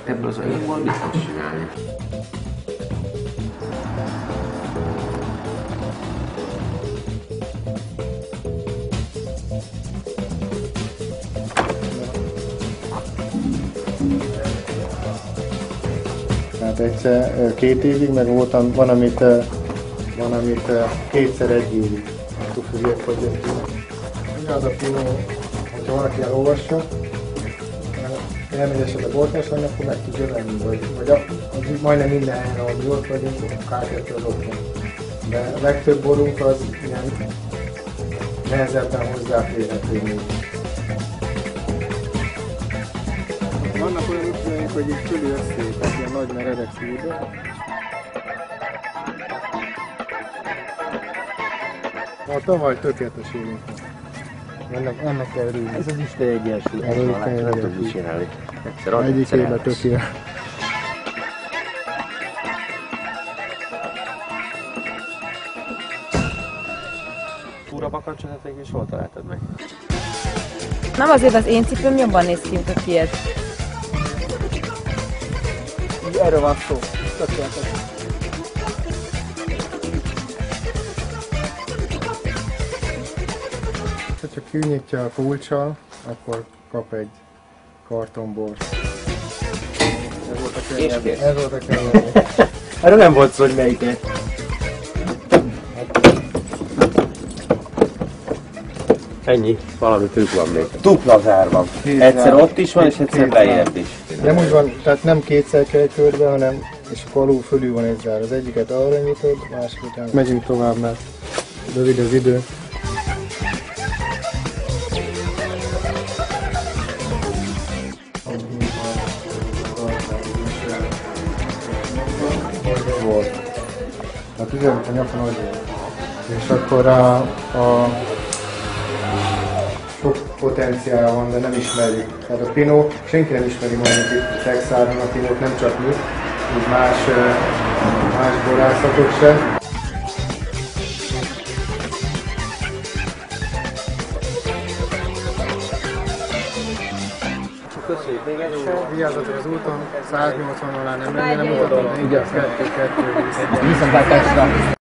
Ebből az anyagból mit tudsz csinálni? Hát egyszer 2 évig, meg van, amit kétszer 1 évig. Attól függően, hogy mi az a Pinó, hogyha valaki elolvassa, elmegy esetleg oltásra, akkor meg tudja venni, vagy majdnem minden helyen, ahol mi ott vagyunk, kártyától az ott van. De a legtöbb borunk az ilyen nehezebben hozzáférhető még. Vannak olyan ütőink, hogy így fölé összeépek, ilyen nagy meredek szúrba. A tavaly tökéletes élünk. Ennek kell rúgni. Ez az Isten egyensúly. Nem tudod mit csinálni. Egyik évben tökéletes. Fura bakancsot és hol találtad meg? Nem azért az én cipőm jobban néz ki, mint a tiéd. Erről van szó. Tökéletes. Ha kinyitja a kulccsal, akkor kap egy kartonbort. Ez volt a könnyebb. Ez volt a könnyebb. Erre nem volt szó, hogy melyiket. Ennyi, valami trükk van még. Dupla zár van. Egyszer ott is van, és egyszer bejebb is. Nem úgy van, tehát nem kétszer kell körbe, hanem és akkor alul fölül van egy zár. Az egyiket arra nyitod, másiket. Megyünk tovább, mert rövid az idő. Volt. Hát ugye, a nyakon az volt. És akkor a sok potenciál van, de nem ismerjük. Tehát a Pinot, senki nem ismeri mondjuk itt Texáron a Pinot, nem csak mi, úgy más borászatok se. Köszönjük még egyszer. Vigyázzatok az úton, 180 alá nem mutatom, de így a 2-2. Viszontlátásra!